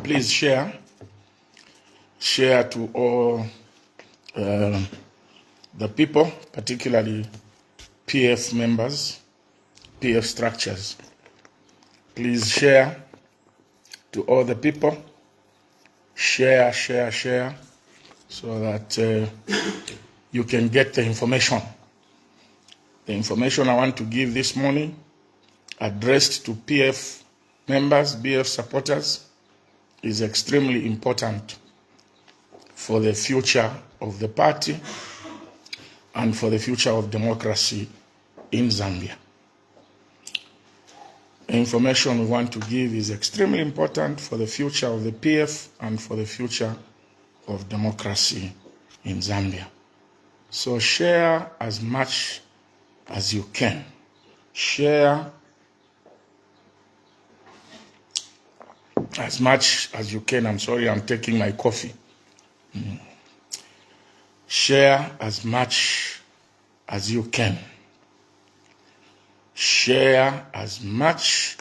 Please share to all the people, particularly PF members, PF structures. Please share to all the people. Share, so that you can get the information. The information I want to give this morning, addressed to PF members, BF supporters, is extremely important for the future of the party and for the future of democracy in Zambia. The information we want to give is extremely important for the future of the PF and for the future of democracy in Zambia. So share as much as you can. Share as much as you can. I'm sorry, I'm taking my coffee. Share as much as you can. Share as much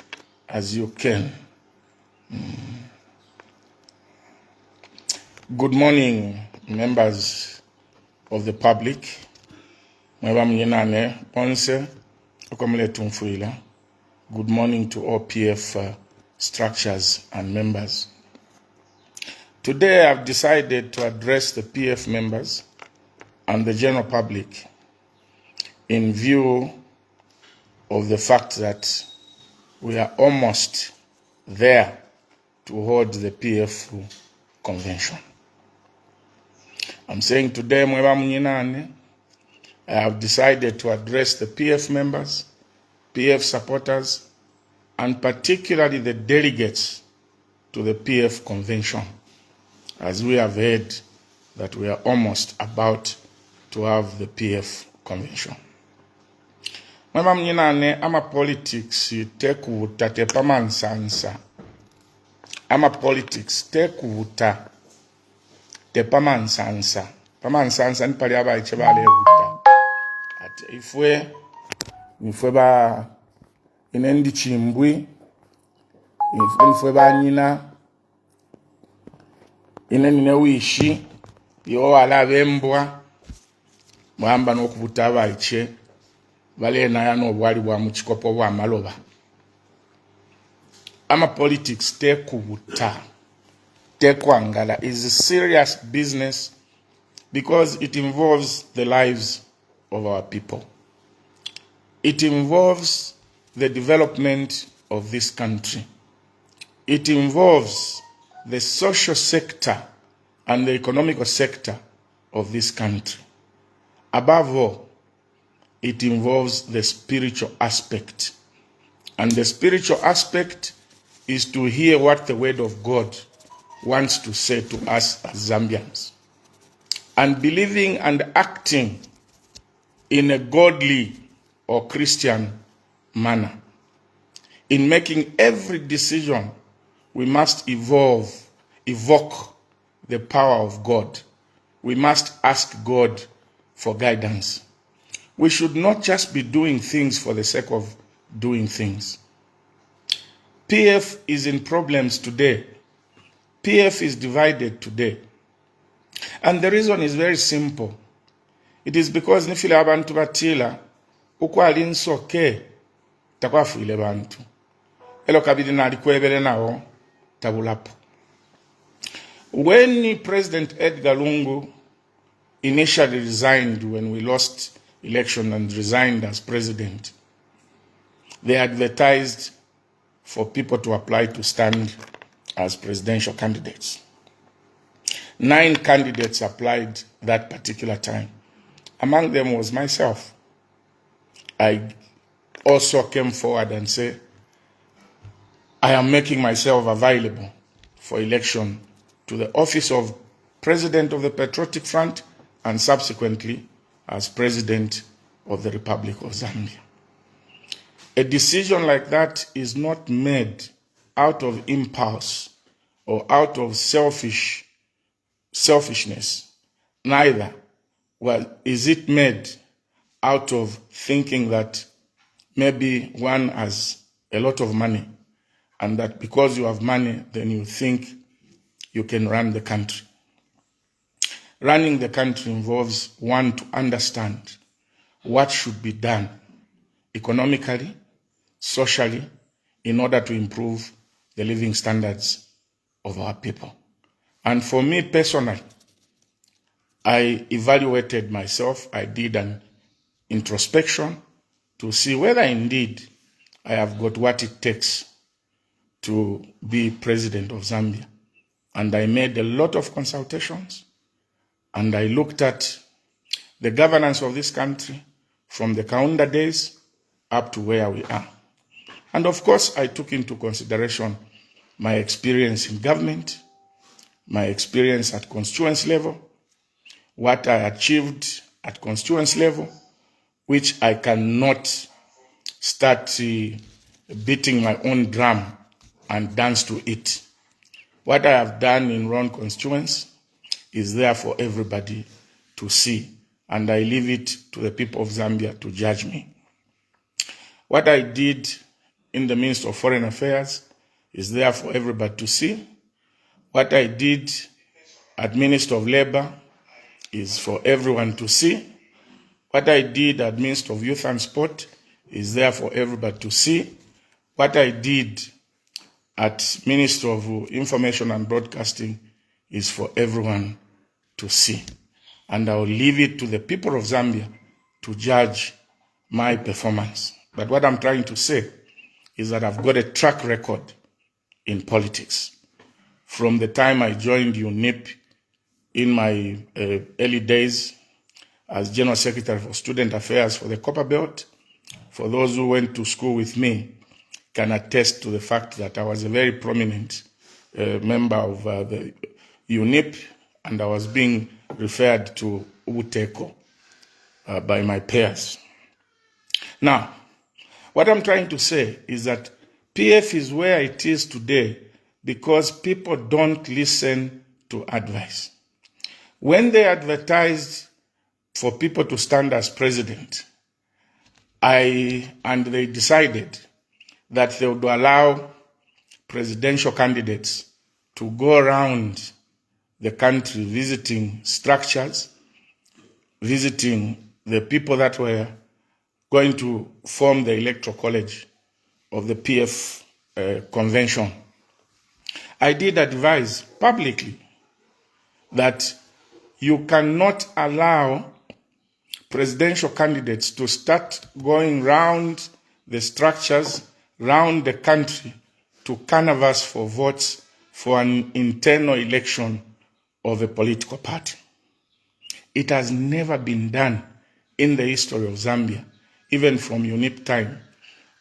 as you can. Good morning, members of the public. Good morning to all PF structures and members. Today I've decided to address the PF members and the general public in view of the fact that we are almost there to hold the PF convention. I'm saying today, I have decided to address the PF members, PF supporters, and particularly the delegates to the PF convention, as we have heard that we are almost about to have the PF convention. Ama politics tekuta tepaman sansa. Ama politics tekuta tepaman sansa. Paman sansa ni pali aba ichebale vuta. Ati ifwe ba inendi chimbwi. Ifwe ba nina inene wishi yo wala bembwa mwamba nokuvuta aba iche. Vale na yano bwali bwa mchikopo bwa maloba. Ama politics tekwangala is a serious business because it involves the lives of our people. It involves the development of this country. It involves the social sector and the economical sector of this country. Above all, it involves the spiritual aspect. And the spiritual aspect is to hear what the word of God wants to say to us as Zambians. And believing and acting in a godly or Christian manner. In making every decision, we must evoke the power of God. We must ask God for guidance. We should not just be doing things for the sake of doing things. PF is in problems today. PF is divided today. And the reason is very simple. It is because nifile abantu batila ukwali nsoke takwafuile bantu. Elo kabidi na likwebele nao tabulapo. When President Edgar Lungu initially resigned when we lost election and resigned as president, they advertised for people to apply to stand as presidential candidates. 9 candidates applied that particular time. Among them was myself. I also came forward and said, I am making myself available for election to the office of President of the Patriotic Front and subsequently as President of the Republic of Zambia. A decision like that is not made out of impulse or out of selfishness. Neither is it made out of thinking that maybe one has a lot of money and that because you have money, then you think you can run the country. Running the country involves one to understand what should be done economically, socially, in order to improve the living standards of our people. And for me personally, I evaluated myself. I did an introspection to see whether indeed I have got what it takes to be president of Zambia. And I made a lot of consultations, and I looked at the governance of this country from the Kaunda days up to where we are. And of course, I took into consideration my experience in government, my experience at constituency level, what I achieved at constituency level, which I cannot start beating my own drum and dance to it. What I have done in Ron constituency is there for everybody to see, and I leave it to the people of Zambia to judge me. What I did in the Ministry of Foreign Affairs is there for everybody to see. What I did at Minister of Labor is for everyone to see. What I did at Minister of Youth and Sport is there for everybody to see. What I did at Minister of Information and Broadcasting is for everyone to see. And I will leave it to the people of Zambia to judge my performance. But what I'm trying to say is that I've got a track record in politics. From the time I joined UNIP in my early days as General Secretary for Student Affairs for the Copper Belt, for those who went to school with me, can attest to the fact that I was a very prominent member of the UNIP, and I was being referred to Ubuteko by my peers. Now, what I'm trying to say is that PF is where it is today because people don't listen to advice. When they advertised for people to stand as president, and they decided that they would allow presidential candidates to go around the country visiting structures, visiting the people that were going to form the electoral college of the PF convention. I did advise publicly that you cannot allow presidential candidates to start going round the structures, round the country, to canvass for votes for an internal election of a political party. It has never been done in the history of Zambia, even from UNIP time,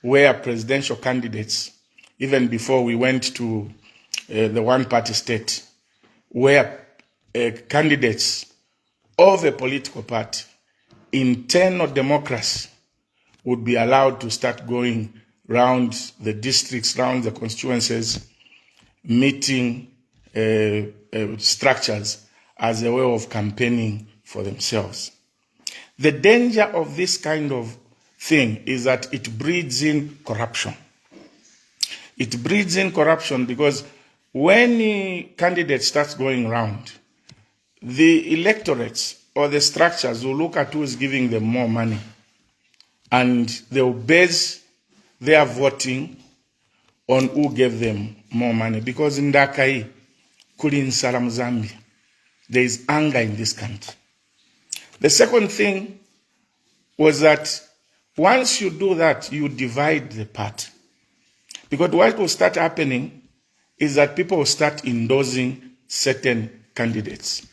where presidential candidates, even before we went to the one-party state, where candidates of a political party, internal democracy, would be allowed to start going round the districts, round the constituencies, meeting structures as a way of campaigning for themselves. The danger of this kind of thing is that it breeds in corruption. It breeds in corruption because when a candidate starts going round, the electorates or the structures will look at who is giving them more money, and they will base their voting on who gave them more money. Because in Dakai, Kulin Salam Zambia, there is anger in this country. The second thing was that once you do that, you divide the party. Because what will start happening is that people will start endorsing certain candidates.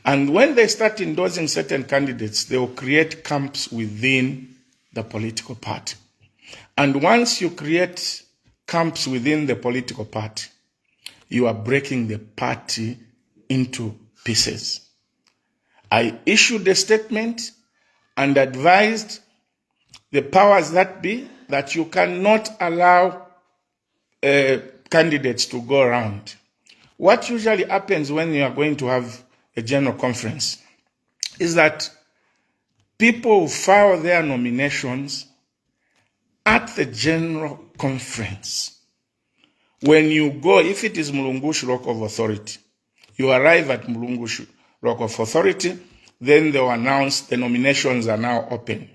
And when they start endorsing certain candidates, they will create camps within the political party. And once you create camps within the political party, you are breaking the party into pieces. I issued a statement and advised the powers that be that you cannot allow candidates to go around. What usually happens when you are going to have a general conference is that people file their nominations at the general conference. When you go, if it is Mulungushi Local Authority, You arrive at Mulungu Rock of Authority, then they'll announce the nominations are now open.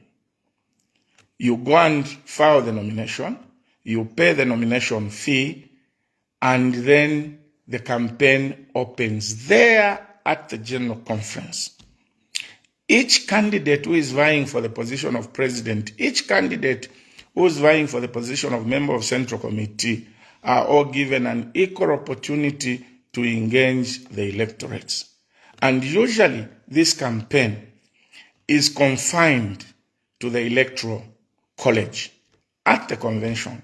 You go and file the nomination, you pay the nomination fee, and then the campaign opens there at the General Conference. Each candidate who is vying for the position of president, each candidate who is vying for the position of member of Central Committee are all given an equal opportunity to engage the electorates. And usually this campaign is confined to the Electoral College at the convention.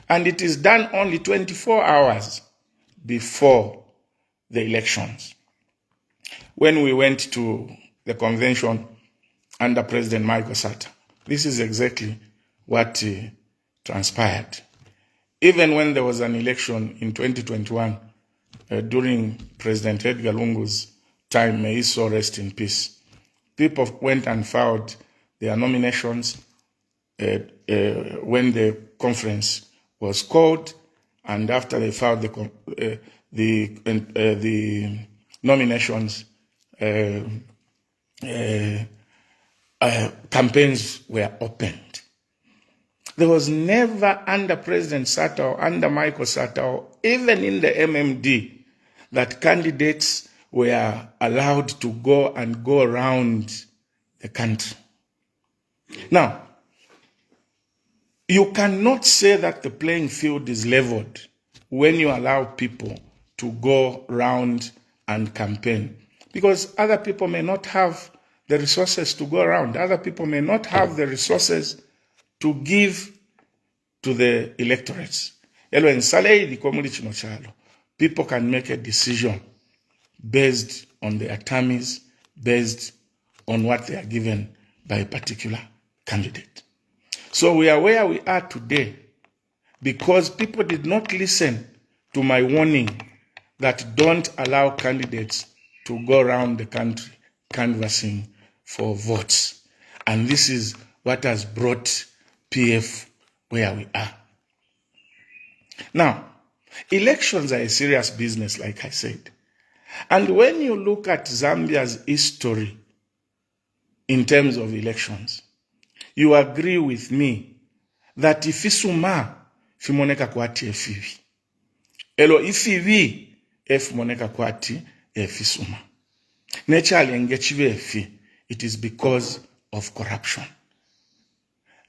And it is done only 24 hours before the elections. When we went to the convention under President Michael Sata, this is exactly what transpired. Even when there was an election in 2021, during President Edgar Lungu's time, may his soul rest in peace, people went and filed their nominations when the conference was called, and after they filed the nominations, campaigns were opened. There was never under President Sata or under Michael Sata or even in the MMD that candidates were allowed to go around the country. Now, you cannot say that the playing field is leveled when you allow people to go around and campaign, because other people may not have the resources to go around. Other people may not have the resources to give to the electorates. People can make a decision based on their terms, based on what they are given by a particular candidate. So we are where we are today because people did not listen to my warning that don't allow candidates to go around the country canvassing for votes. And this is what has brought PF where we are. Now, elections are a serious business, like I said. And when you look at Zambia's history in terms of elections, you agree with me that ifisuma fimoneka kwati efivi. Elo ifivi efimoneka kwati efisuma. Naturally engechive efi. It is because of corruption.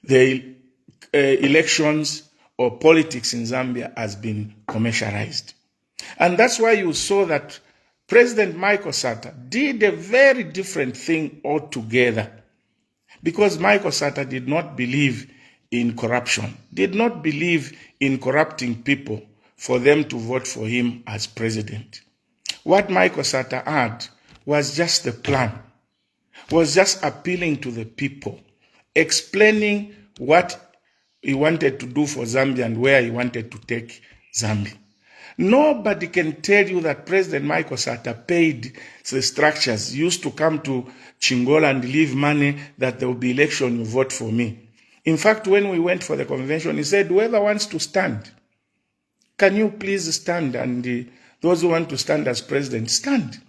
The elections or politics in Zambia has been commercialized. And that's why you saw that President Michael Sata did a very different thing altogether. Because Michael Sata did not believe in corruption, did not believe in corrupting people for them to vote for him as president. What Michael Sata had was just a plan, was just appealing to the people, explaining what he wanted to do for Zambia and where he wanted to take Zambia. Nobody can tell you that President Michael Sata paid the structures, used to come to Chingola and leave money that there will be election, you vote for me. In fact, when we went for the convention, he said, whoever wants to stand, can you please stand? And those who want to stand as president, stand.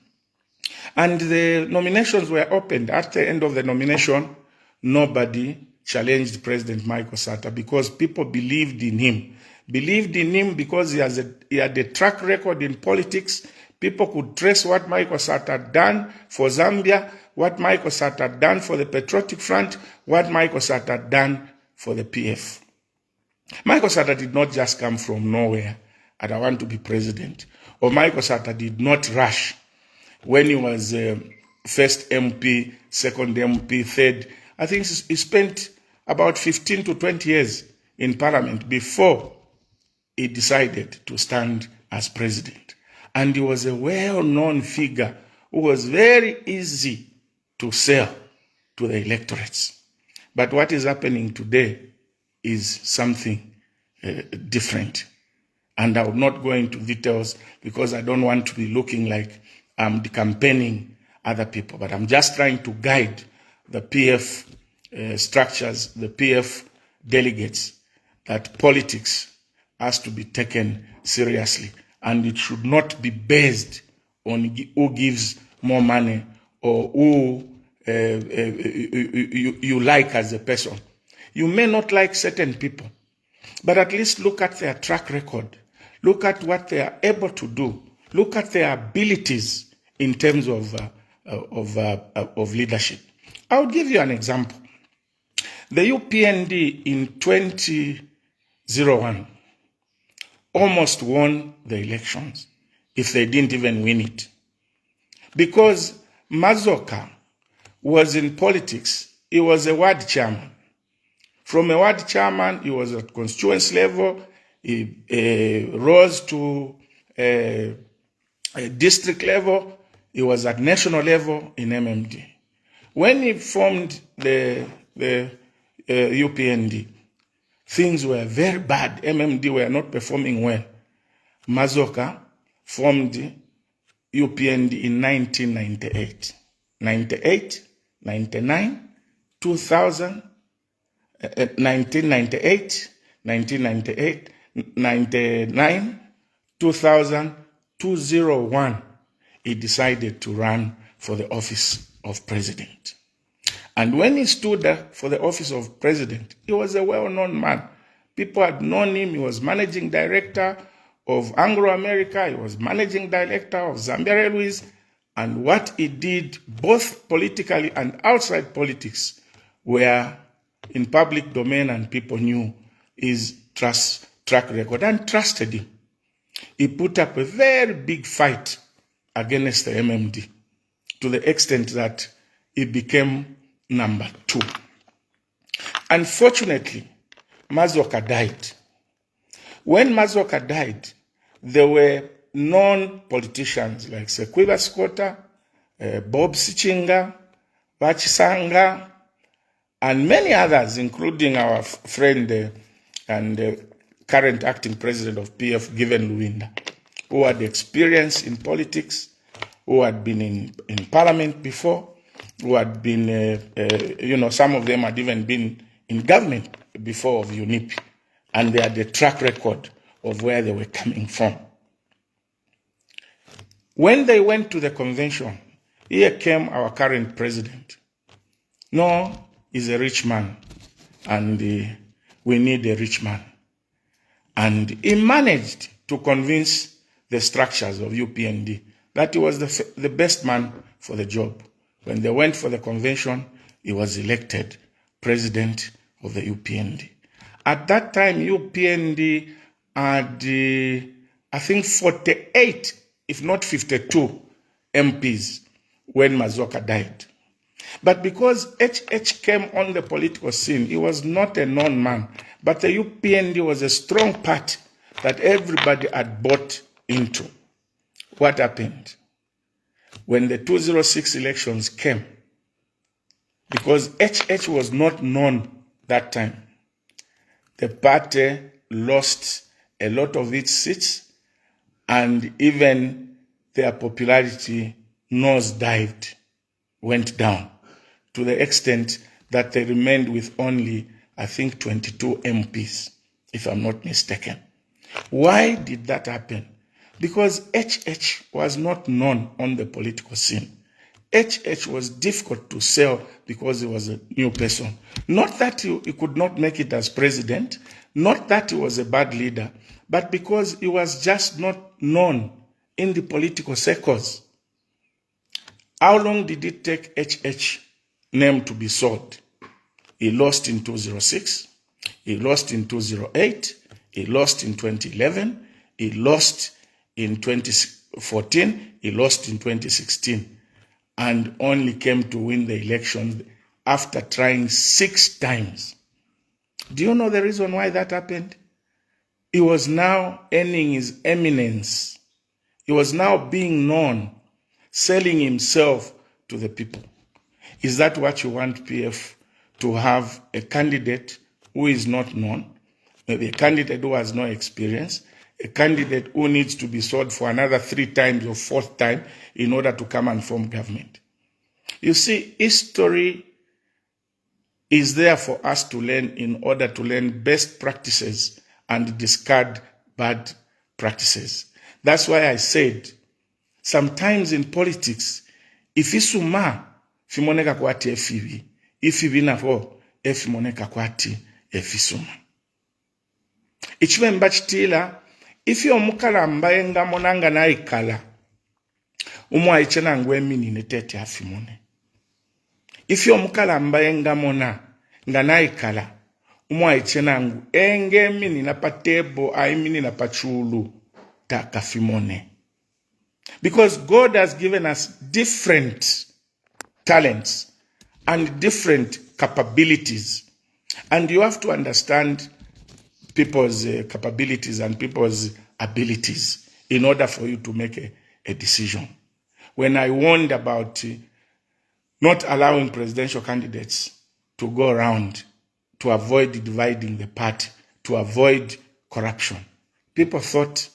And the nominations were opened. At the end of the nomination, nobody challenged President Michael Sata because people believed in him. Believed in him because he had a track record in politics. People could trace what Michael Sata had done for Zambia, what Michael Sata had done for the Patriotic Front, what Michael Sata had done for the PF. Michael Sata did not just come from nowhere and I want to be president. Or Michael Sata did not rush when he was first MP, second MP, third. I think he spent about 15 to 20 years in parliament before he decided to stand as president. And he was a well-known figure who was very easy to sell to the electorates. But what is happening today is something different. And I will not go into details because I don't want to be looking like I'm campaigning other people. But I'm just trying to guide the PF structures, the PF delegates, that politics has to be taken seriously. And it should not be based on who gives more money or who you like as a person. You may not like certain people, but at least look at their track record. Look at what they are able to do. Look at their abilities in terms of leadership. I'll give you an example. The UPND in 2001 almost won the elections, if they didn't even win it. Because Mazoka was in politics, he was a ward chairman. From a ward chairman, he was at constituency level, he rose to a district level, he was at national level in MMD. When he formed the UPND, things were very bad. MMD were not performing well. Mazoka formed UPND in 1998. 98, 99, 2000, 1998, 1998, 99, 2000, 2001, he decided to run for the office of president. And when he stood for the office of president, he was a well-known man. People had known him. He was managing director of Anglo-America. He was managing director of Zambia Railways. And what he did, both politically and outside politics, were in public domain and people knew his track record and trusted him. He put up a very big fight against the MMD to the extent that he became number 2. Unfortunately, Mazoka died. When Mazoka died, there were non-politicians like Sekwiba Skota, Bob Sichinga, Vachisanga, and many others, including our friend and current acting president of PF, Given Luwinda, who had experience in politics, who had been in parliament before, who had been, some of them had even been in government before of UNIP, and they had a track record of where they were coming from. When they went to the convention, here came our current president. No, he's a rich man, and we need a rich man. And he managed to convince the structures of UPND that he was the best man for the job. When they went for the convention, he was elected president of the UPND. At that time, UPND had, I think, 48, if not 52 MPs when Mazoka died. But because HH came on the political scene, he was not a known man, but the UPND was a strong party that everybody had bought into. What happened? When the 2006 elections came, because HH was not known that time, the party lost a lot of its seats, and even their popularity nosedived, went down, to the extent that they remained with only, I think, 22 MPs, if I'm not mistaken. Why did that happen? Because HH was not known on the political scene. HH was difficult to sell because he was a new person. Not that he could not make it as president, not that he was a bad leader, but because he was just not known in the political circles. How long did it take HH name to be sold? He lost in 2006, he lost in 2008, he lost in 2011, he lost in 2014, he lost in 2016, and only came to win the election after trying 6 times. Do you know the reason why that happened? He was now earning his eminence. He was now being known, selling himself to the people. Is that what you want PF to have? A candidate who is not known, maybe a candidate who has no experience, a candidate who needs to be sold for another 3 times or 4th time in order to come and form government? You see, history is there for us to learn in order to learn best practices and discard bad practices. That's why I said sometimes in politics, if isuma fimoneka kwati efibi, ifibi nafo efimoneka kwati efisuma. Ichiwe mbachitila, ifi omukala ambaye nga monanga na ikala, umwa ichena ngwe mini netete afimone. Ifi omukala ambaye nga mona nga na ikala, umwa ichena ngu enge mini na patebo, ai mini na pachulu ta kafimone. Because God has given us different talents and different capabilities. And you have to understand people's capabilities and people's abilities in order for you to make a decision. When I warned about not allowing presidential candidates to go around to avoid dividing the party, to avoid corruption, people thought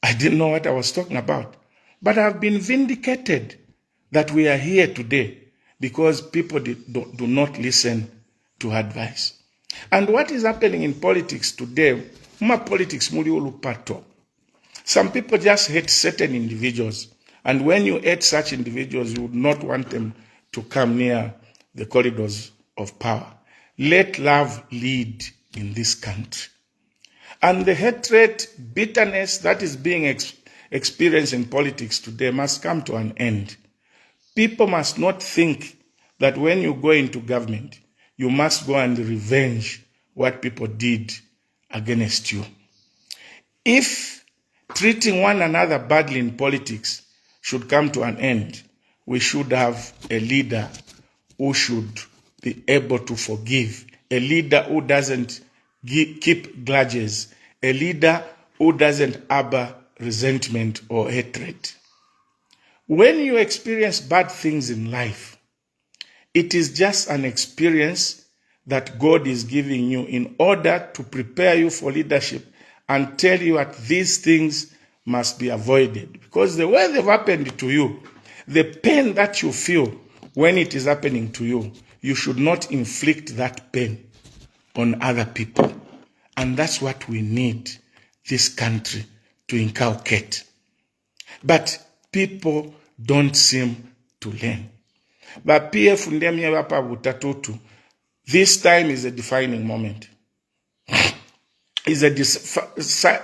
I didn't know what I was talking about. But I've been vindicated that we are here today because people do not listen to advice. And what is happening in politics today, some people just hate certain individuals. And when you hate such individuals, you would not want them to come near the corridors of power. Let love lead in this country. And the hatred, bitterness that is being experienced in politics today must come to an end. People must not think that when you go into government, you must go and revenge what people did against you. If treating one another badly in politics should come to an end, we should have a leader who should be able to forgive, a leader who doesn't keep grudges, a leader who doesn't harbor resentment or hatred. When you experience bad things in life, it is just an experience that God is giving you in order to prepare you for leadership and tell you that these things must be avoided. Because the way they've happened to you, the pain that you feel when it is happening to you, you should not inflict that pain on other people. And that's what we need this country to inculcate. But people don't seem to learn. But PF this time is a defining moment. It's a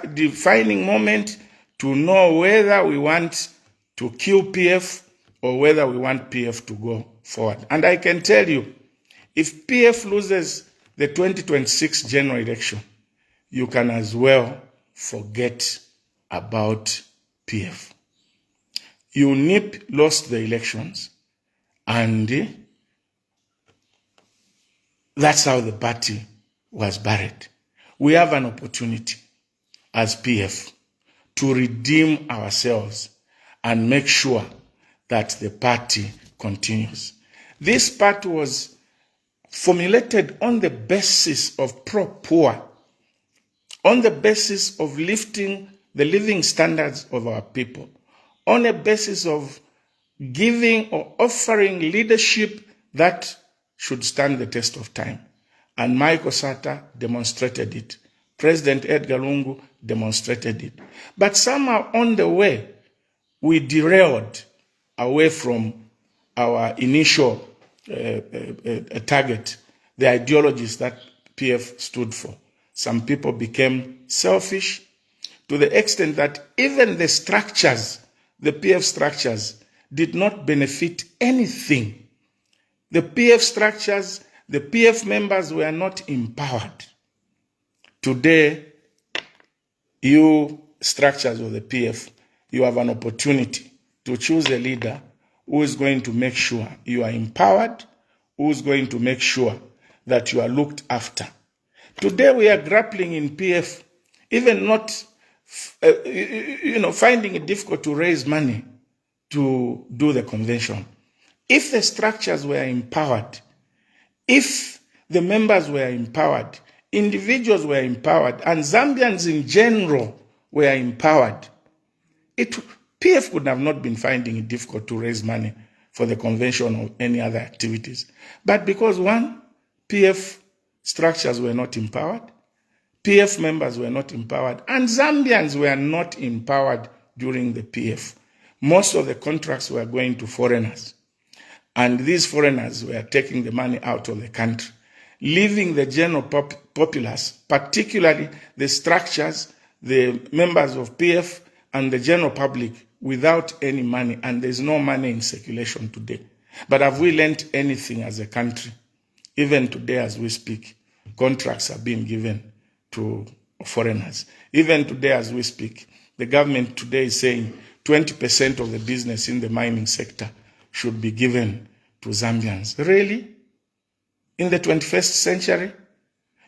defining moment to know whether we want to kill PF or whether we want PF to go forward. And I can tell you, if PF loses the 2026 general election, you can as well forget about PF. UNIP lost the elections, and that's how the party was buried. We have an opportunity as PF to redeem ourselves and make sure that the party continues. This party was formulated on the basis of pro-poor, on the basis of lifting the living standards of our people, on a basis of giving or offering leadership that should stand the test of time. And Michael Sata demonstrated it. President Edgar Lungu demonstrated it. But somehow on the way, we derailed away from our initial target, the ideologies that PF stood for. Some people became selfish to the extent that even the structures, the PF structures, did not benefit anything. The PF structures, the PF members were not empowered. Today, you structures of the PF, you have an opportunity to choose a leader who is going to make sure you are empowered, who is going to make sure that you are looked after. Today we are grappling in PF, even not, finding it difficult to raise money to do the convention. If the structures were empowered, if the members were empowered, individuals were empowered, and Zambians in general were empowered, PF could have not been finding it difficult to raise money for the convention or any other activities. But because one, PF structures were not empowered, PF members were not empowered, and Zambians were not empowered during the PF, most of the contracts were going to foreigners. And these foreigners were taking the money out of the country, leaving the general populace, particularly the structures, the members of PF, and the general public without any money. And there's no money in circulation today. But have we learned anything as a country? Even today as we speak, contracts are being given to foreigners. Even today as we speak, the government today is saying 20% of the business in the mining sector should be given to Zambians. Really? In the 21st century?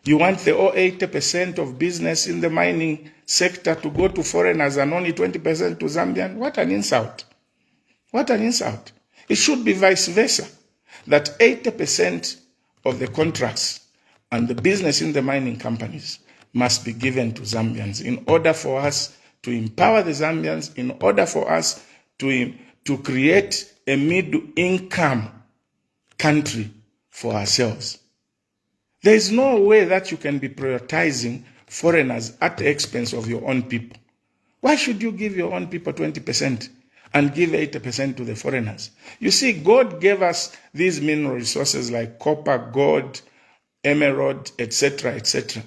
You want the 80% of business in the mining sector to go to foreigners and only 20% to Zambians? What an insult. What an insult. It should be vice versa, that 80% of the contracts and the business in the mining companies must be given to Zambians in order for us to empower the Zambians, in order for us to create a middle-income country for ourselves. There is no way that you can be prioritizing foreigners at the expense of your own people. Why should you give your own people 20% and give 80% to the foreigners? You see, God gave us these mineral resources like copper, gold, emerald, etc., etc.,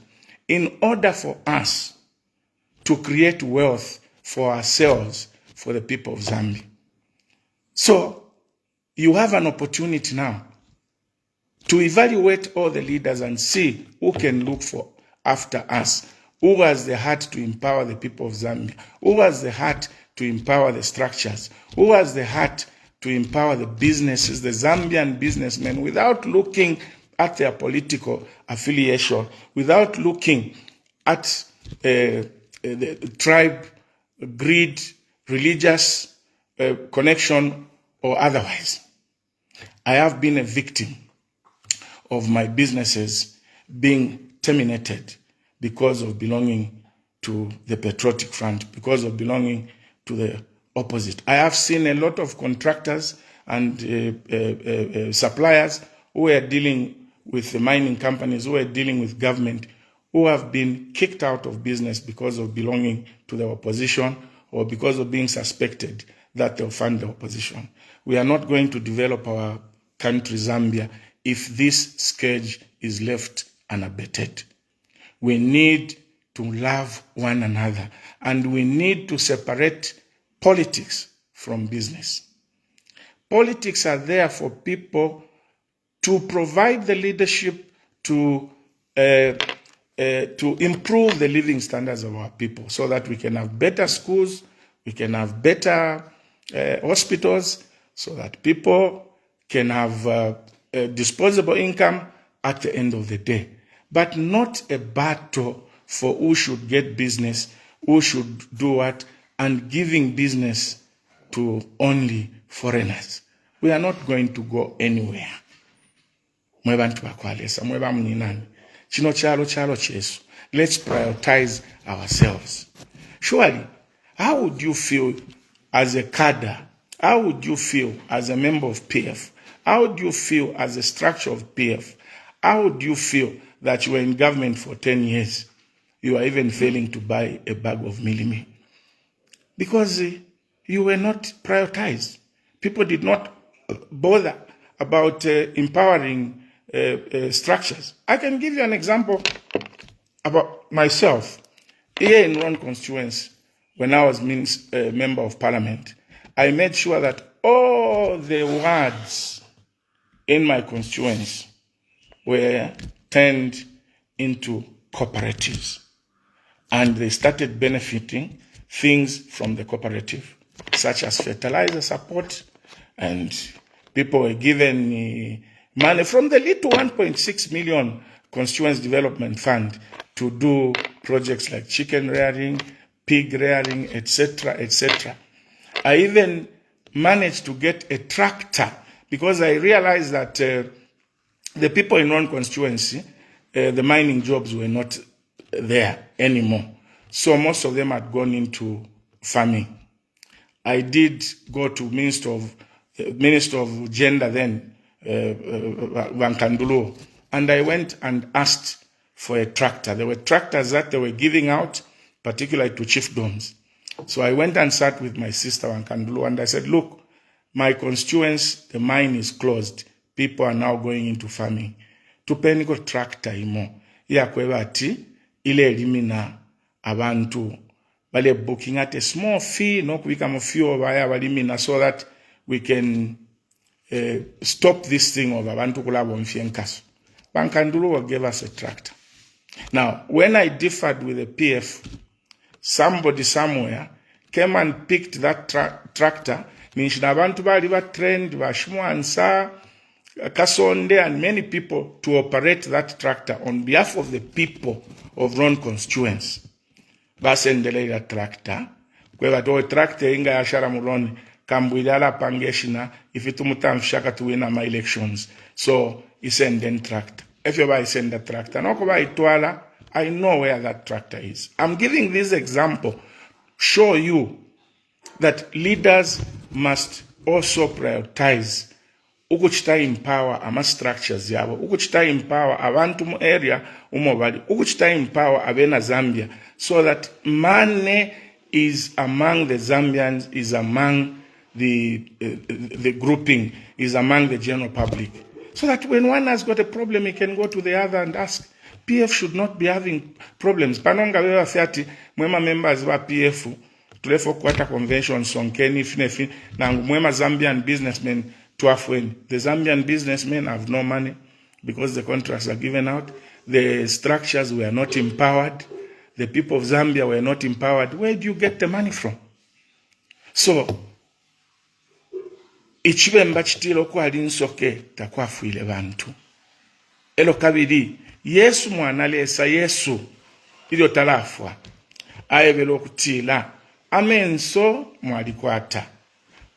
in order for us to create wealth for ourselves, for the people of Zambia. So, you have an opportunity now to evaluate all the leaders and see who can look for after us, who has the heart to empower the people of Zambia, who has the heart to empower the structures, who has the heart to empower the businesses, the Zambian businessmen, without looking at their political affiliation, without looking at the tribe, greed, religious connection, or otherwise. I have been a victim of my businesses being terminated because of belonging to the Patriotic Front, because of belonging to the opposite. I have seen a lot of contractors and suppliers who are dealing with the mining companies, who are dealing with government, who have been kicked out of business because of belonging to the opposition or because of being suspected that they'll fund the opposition. We are not going to develop our country, Zambia, if this scourge is left unabated. We need to love one another, and we need to separate politics from business. Politics are there for people to provide the leadership to improve the living standards of our people so that we can have better schools, we can have better hospitals, so that people can have disposable income at the end of the day. But not a battle for who should get business, who should do what, and giving business to only foreigners. We are not going to go anywhere. Let's prioritize ourselves. Surely, how would you feel as a cadre? How would you feel as a member of PF? How would you feel as a structure of PF? How would you feel that you were in government for 10 years? You are even failing to buy a bag of milimi. Because you were not prioritized. People did not bother about empowering structures. I can give you an example about myself. Here in Ron constituency, when I was member of parliament, I made sure that all the wards in my constituency were turned into cooperatives. And they started benefiting things from the cooperative, such as fertilizer support, and people were given money from the little 1.6 million constituency development fund to do projects like chicken rearing, pig rearing, etc., etc. I even managed to get a tractor because I realized that the people in one constituency, the mining jobs were not there anymore. So most of them had gone into farming. I did go to Minister of Gender then, Wankandulo, and I went and asked for a tractor. There were tractors that they were giving out, particularly to chiefdoms. So I went and sat with my sister Wankandulu and I said, look, my constituents, the mine is closed. People are now going into farming. Tupeniko tractor imo. Ya kwebati, ile elimina abantu. Bale booking at a small fee, no kubika few of aya walimina so that we can stop this thing of abantu kulabo mfienkaso. Wankandulu gave us a tractor. Now, when I differed with the PF, somebody somewhere came and picked that tractor. Abantu bali ba trained, Bashmuansa, Kasonde, and many people to operate that tractor on behalf of the people of Ron constituents. Basendele that tractor. Kwa to tractor inga ya shara muloni Kambwili ala pangeshina ifitumuta mshaka to win my elections. So he send then tractor. If you buy send the tractor, no kuba itwala, I know where that tractor is. I'm giving this example, show you that leaders must also prioritize ukuchita empower ama structures yabo, ukuchita empower abantu mu area umobali, ukuchita empower abena Zambia, so that money is among the Zambians, is among the grouping, is among the general public. So that when one has got a problem, he can go to the other and ask. PF should not be having problems. Panonga wewa fiati, mwema members wa PF, tulefo kwata convention, sonkeni, finefi, na mwema Zambian businessmen, tuafweni. The Zambian businessmen have no money because the contracts are given out. The structures were not empowered. The people of Zambia were not empowered. Where do you get the money from? So, ichibe mbachitilo kwa linsoke, takwafu ile bantu. Elo kabiri, Yesu mwanalesa Yesu ilio talafwa ayebelo kutila amenso mwalikwata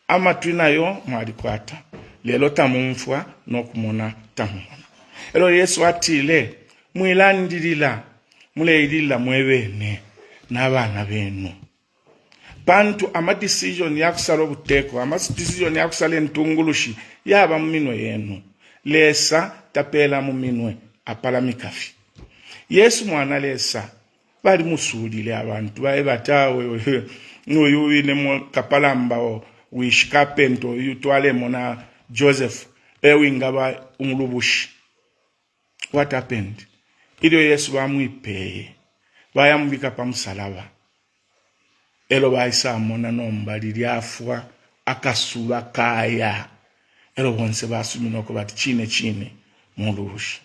ama twinayo mwalikwata lelo tamumfwa nokumona tamumona elo Yesu atile mwilandilila muleilila mwebene n'abana benu bantu ama decision yakusala obuteko ama decision yakusala entungulushi yaba mumino yenu lesa tapela muminwe apala mikafi. Yesu mwana lesa bali musulile abantu bae batawe uyuwine mu kapalamba o wishikapento yutwale mona Joseph ewingaba umlubushi. What happened? Ilio Yesu bamwipeye bayamubika pa msalaba elo baisa mona nombali lyafwa akasula kaya elo bonse basuminoko bati chine mulubushi.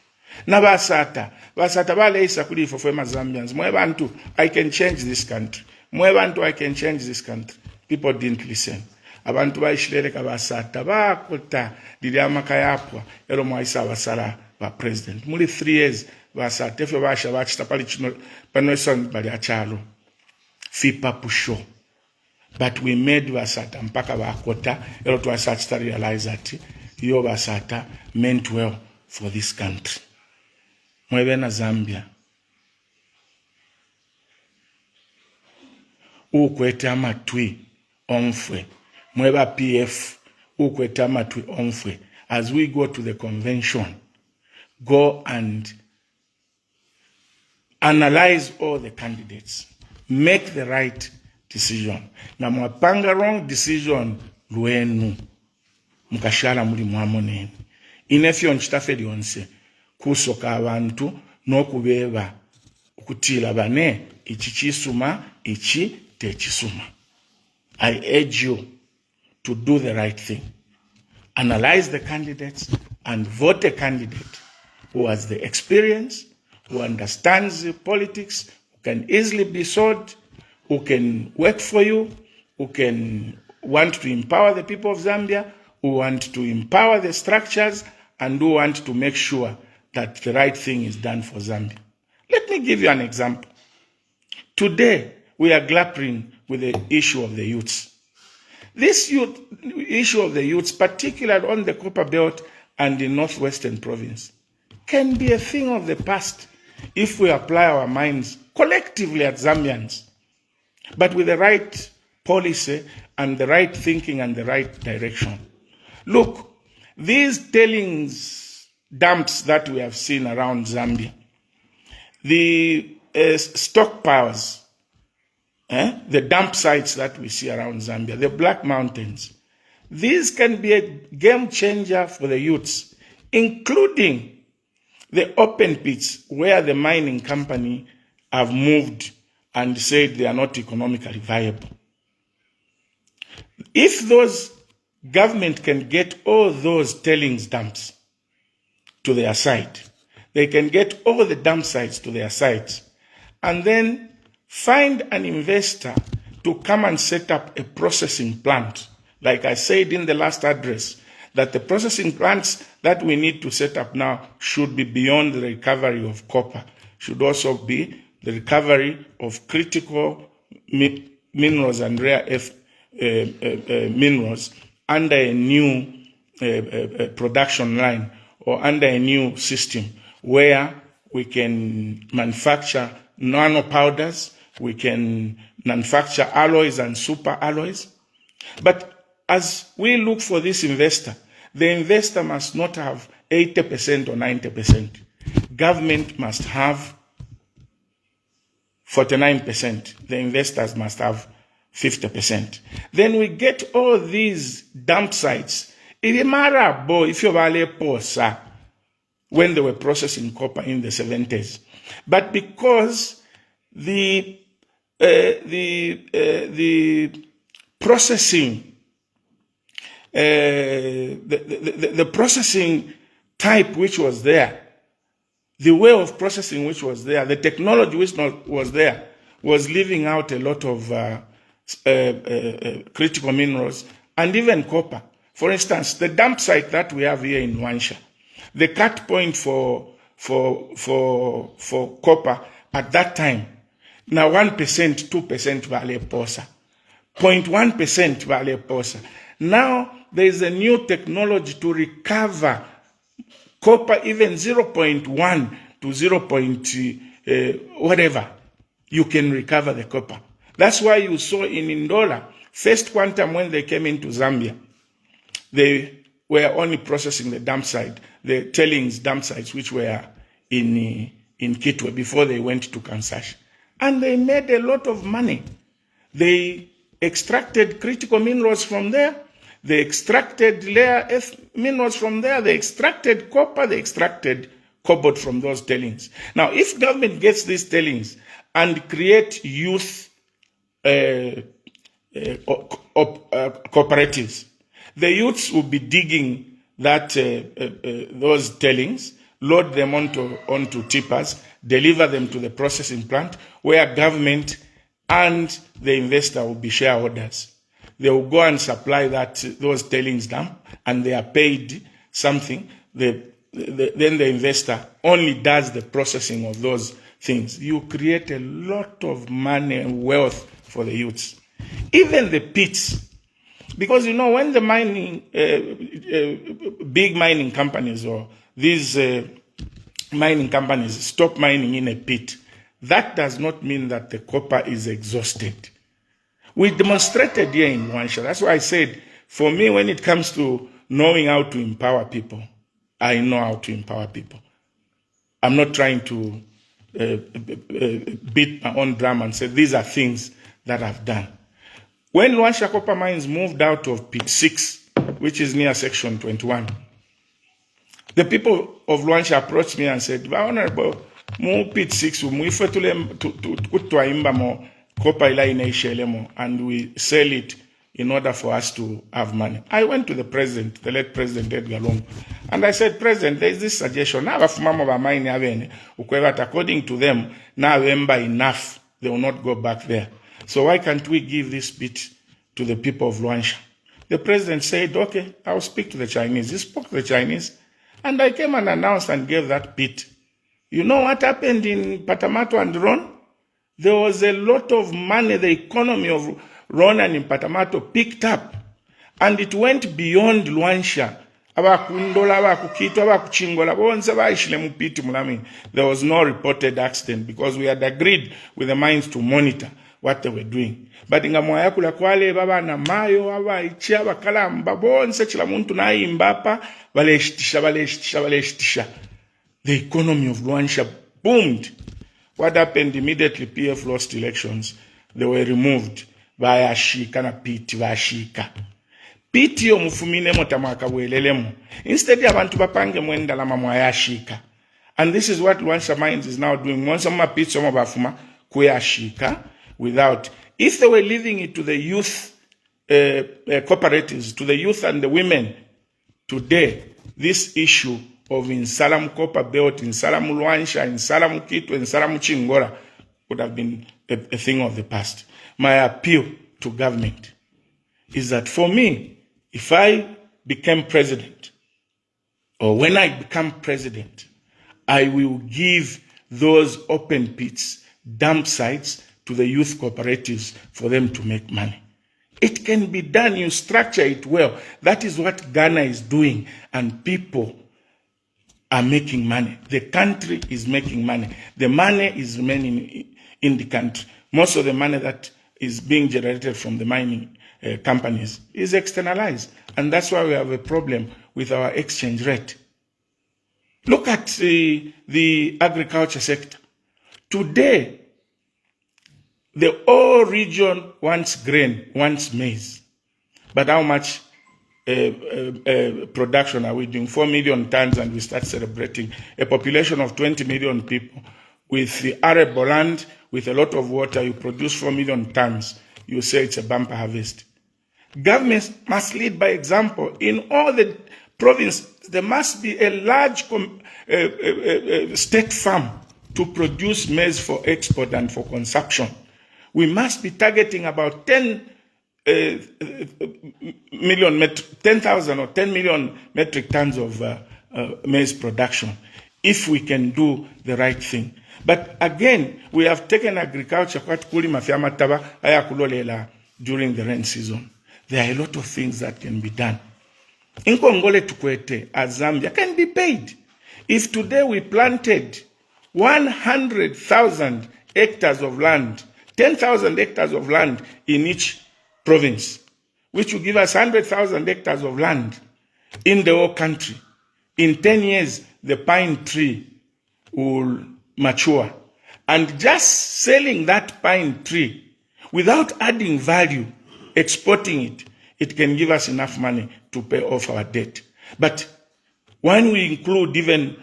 Na basata baleisa kulifo for Zambians. Mwebantu, I can change this country. Mwebantu, I can change this country. People didn't listen. Abantu baishileleka basata bakota diliama kayapwa elo mwaisa basala ba president. Muli 3 years basata efyo basha bachita pali chino panoison bali achalo. Fipa pusho. But we made basata mpaka bakota elo tuwasachita realize that yo basata meant well for this country. Mwebena Zambia. Ukwete amatwi omfwe. Mweba PF. Ukwete amatwi omfwe. As we go to the convention, go and analyze all the candidates. Make the right decision. Na mwapanga wrong decision luenu. Mkashala muli mwamoneni. Inefyo nchitafeli onse. Kusoka abantu no kubeba ukutila bane ichichisuma ichi techisuma. I urge you to do the right thing. Analyze the candidates and vote a candidate who has the experience, who understands the politics, who can easily be sold, who can work for you, who can want to empower the people of Zambia, who want to empower the structures, and who want to make sure that the right thing is done for Zambia. Let me give you an example. Today, we are grappling with the issue of the youths. This issue of the youths, particularly on the Copper Belt and in Northwestern Province, can be a thing of the past if we apply our minds collectively as Zambians, but with the right policy and the right thinking and the right direction. Look, these tailings dumps that we have seen around Zambia, the stockpiles the dump sites that we see around Zambia, the Black Mountains. These can be a game changer for the youths, including the open pits where the mining company have moved and said they are not economically viable. If those government can get all those tailings dumps to their site, they can get all the dump sites to their sites, and then find an investor to come and set up a processing plant. Like I said in the last address, that the processing plants that we need to set up now should be beyond the recovery of copper, should also be the recovery of critical minerals and rare earth minerals under a new production line or under a new system where we can manufacture nano powders, we can manufacture alloys and super alloys. But as we look for this investor, the investor must not have 80% or 90%. Government must have 49%. The investors must have 50%. Then we get all these dump sites. If you when they were processing copper in the 70s. But because the processing the processing type which was there, the way of processing which was there, the technology which was there, was leaving out a lot of critical minerals and even copper. For instance, the dump site that we have here in Wansha, the cut point for copper at that time, now 1%, 2% vale posa, 0.1% vale posa. Now there is a new technology to recover copper, even 0.1 to 0. Whatever, you can recover the copper. That's why you saw in Ndola, First Quantum, when they came into Zambia, they were only processing the dump site, the tailings dump sites, which were in Kitwe before they went to Kansash. And they made a lot of money. They extracted critical minerals from there. They extracted rare earth minerals from there. They extracted copper. They extracted cobalt from those tailings. Now, if government gets these tailings and create youth cooperatives, the youths will be digging those tailings, load them onto tippers, deliver them to the processing plant, where government and the investor will be shareholders. They will go and supply those tailings dump, and they are paid something. Then the investor only does the processing of those things. You create a lot of money and wealth for the youths. Even the pits. Because, you know, when the mining, big mining companies or these mining companies stop mining in a pit, that does not mean that the copper is exhausted. We demonstrated here in Wansha. That's why I said, for me, when it comes to knowing how to empower people, I know how to empower people. I'm not trying to beat my own drum and say, these are things that I've done. When Wansha Copper Mines moved out of Pit 6, which is near Section 21, the people of Luanshya approached me and said, Honorable, move Pit 6, and we sell it in order for us to have money. I went to the president, the late President Edgar Lungu, and I said, President, there is this suggestion. According to them, now enough, they will not go back there. So why can't we give this pit to the people of Luanshya? The president said, okay, I'll speak to the Chinese. He spoke to the Chinese, and I came and announced and gave that pit. You know what happened in Patamato and Ron? There was a lot of money. The economy of Ron and in Patamato picked up, and it went beyond Luanshya. There was no reported accident because we had agreed with the mines to monitor what they were doing. But inga mwayakula kwale baba na mayo baba ichia bakalamba bonse chila muntu na imbapa baleshtisha. The economy of Luanshya boomed. What happened immediately? PF lost elections, they were removed by Ashika na Piti wa Ashika. Piti yo mufumine motamaka welelemo. Instead abantu bapange mwenda la mamwa ya Ashika. And this is what Luansha Mines is now doing. Once some Piti some bafuma kuya Ashika without. If they were leaving it to the youth cooperatives, to the youth and the women, today this issue of in Salam Copper Belt, in Salam Luansha, in Salam Kitu, in Salam Chingora would have been a thing of the past. My appeal to government is that for me, if I become president, or when I become president, I will give those open pits, dump sites to the youth cooperatives for them to make money. It can be done, you structure it well. That is what Ghana is doing, and people are making money. The country is making money. The money is remaining in the country. Most of the money that is being generated from the mining companies is externalized. And that's why we have a problem with our exchange rate. Look at the agriculture sector. Today, the whole region wants grain, wants maize. But how much production are we doing? 4 million tons, and we start celebrating a population of 20 million people. With the arable land, with a lot of water, you produce 4 million tons. You say it's a bumper harvest. Governments must lead by example. In all the provinces, there must be a large state farm to produce maize for export and for consumption. We must be targeting about 10,000 or 10 million metric tons of maize production, if we can do the right thing. But again, we have taken agriculture during the rain season. There are a lot of things that can be done. In Congole Tukwete, as Zambia, can be paid. If today we planted 100,000 hectares of land, 10,000 hectares of land in each province, which will give us 100,000 hectares of land in the whole country, in 10 years, the pine tree will mature. And just selling that pine tree without adding value, exporting it, it can give us enough money to pay off our debt. But when we include even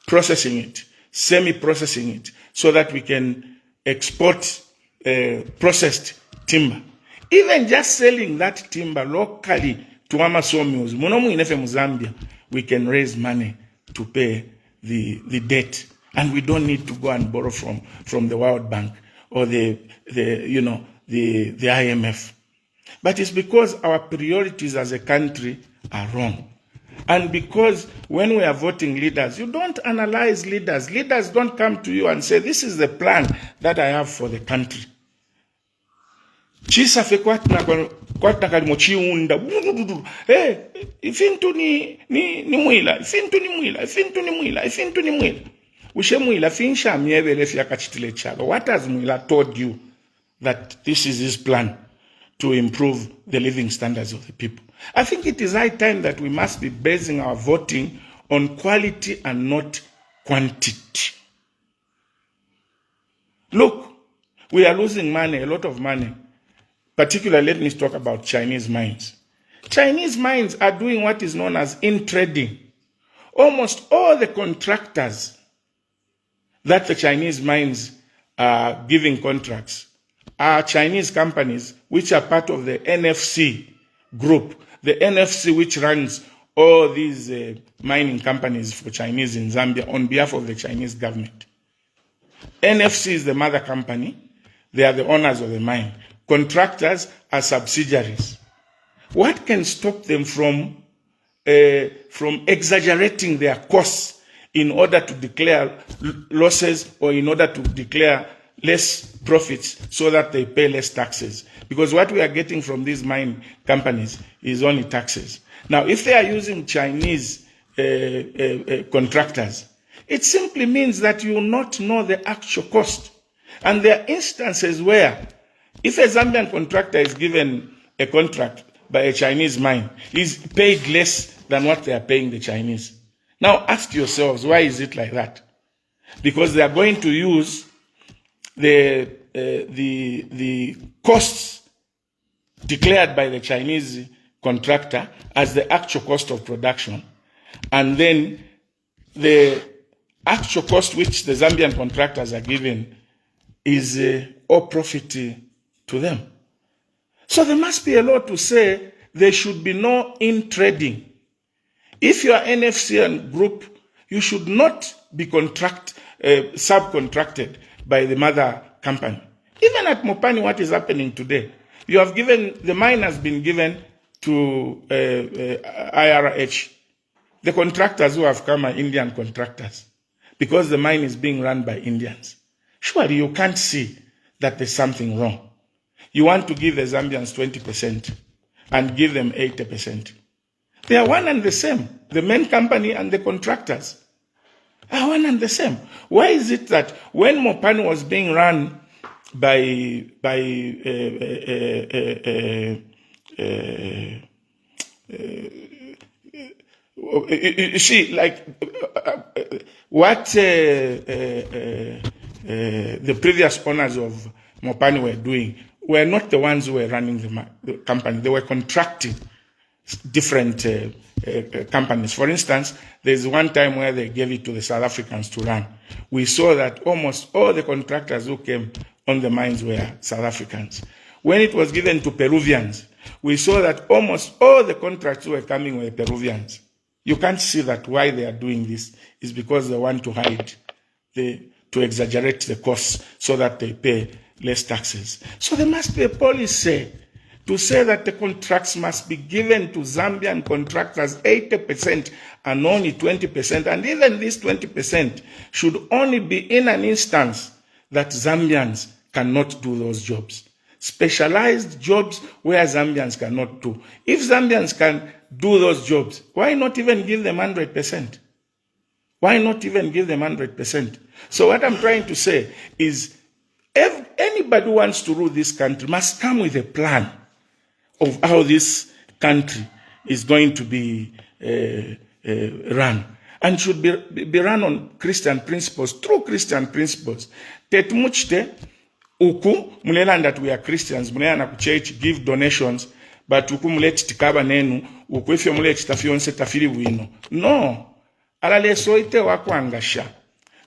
processing it, semi-processing it, so that we can export processed timber, even just selling that timber locally to our sawmills, Zambia, we can raise money to pay the debt. And we don't need to go and borrow from the World Bank or the IMF. But it's because our priorities as a country are wrong. And because when we are voting leaders, you don't analyze leaders. Leaders don't come to you and say, this is the plan that I have for the country. Chisafe kwatna kalimo chiunda. Hey, ifintu ni mwila, ifintu ni mwila, ifintu ni mwila, ifintu ni mwila. Ushe mwila finsha mievele fiakachitile chalo. What has Mwila told you that this is his plan to improve the living standards of the people? I think it is high time that we must be basing our voting on quality and not quantity. Look, we are losing money, a lot of money. Particularly, let me talk about Chinese mines. Chinese mines are doing what is known as in-trading. Almost all the contractors that the Chinese mines are giving contracts are Chinese companies which are part of the NFC group. The NFC which runs all these mining companies for Chinese in Zambia on behalf of the Chinese government. NFC is the mother company. They are the owners of the mine. Contractors are subsidiaries. What can stop them from exaggerating their costs in order to declare losses or in order to declare less profits so that they pay less taxes? Because what we are getting from these mine companies is only taxes. Now, if they are using Chinese contractors, it simply means that you will not know the actual cost. And there are instances where if a Zambian contractor is given a contract by a Chinese mine, he's paid less than what they are paying the Chinese. Now ask yourselves, why is it like that? Because they are going to use the the costs declared by the Chinese contractor as the actual cost of production, and then the actual cost which the Zambian contractors are given is all profit to them. So there must be a law to say there should be no in-trading. If you are NFCN group, you should not be subcontracted by the mother company. Even at Mopani, what is happening today? You have given, the mine has been given to IRH. The contractors who have come are Indian contractors because the mine is being run by Indians. Surely you can't see that there's something wrong. You want to give the Zambians 20% and give them 80%. They are one and the same. The main company and the contractors are one and the same. Why is it that when Mopani was being run by you see, like what the previous owners of Mopani were doing were not the ones who were running the company. They were contracting different companies. For instance, there's one time where they gave it to the South Africans to run. We saw that almost all the contractors who came on the mines were South Africans. When it was given to Peruvians, we saw that almost all the contracts who were coming were Peruvians. You can't see that why they are doing this is because they want to hide, to exaggerate the costs so that they pay less taxes. So there must be a policy to say that the contracts must be given to Zambian contractors 80% and only 20%. And even this 20% should only be in an instance that Zambians cannot do those jobs. Specialized jobs where Zambians cannot do. If Zambians can do those jobs, why not even give them 100%? Why not even give them 100%? So what I'm trying to say is, if anybody who wants to rule this country must come with a plan of how this country is going to be run, and should be run on Christian principles, true Christian principles. Tetmuchte uku mulela that we are Christians, mulela na church give donations, but uku muleti tikaba nenu, uku ifyo muleti tafionse tafili wino. No. Alale soite wakwangasha.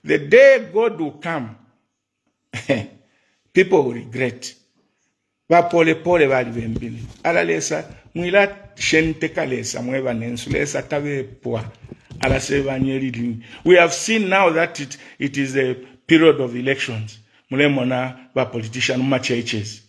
The day God will come, people will regret. Pole bali bembili. Alalesa mwila shenteka lesa mweba nensu lesa tabe poa. Alaseva nyelidini. We have seen now that it is a period of elections. Mule mona ba politician ma churches.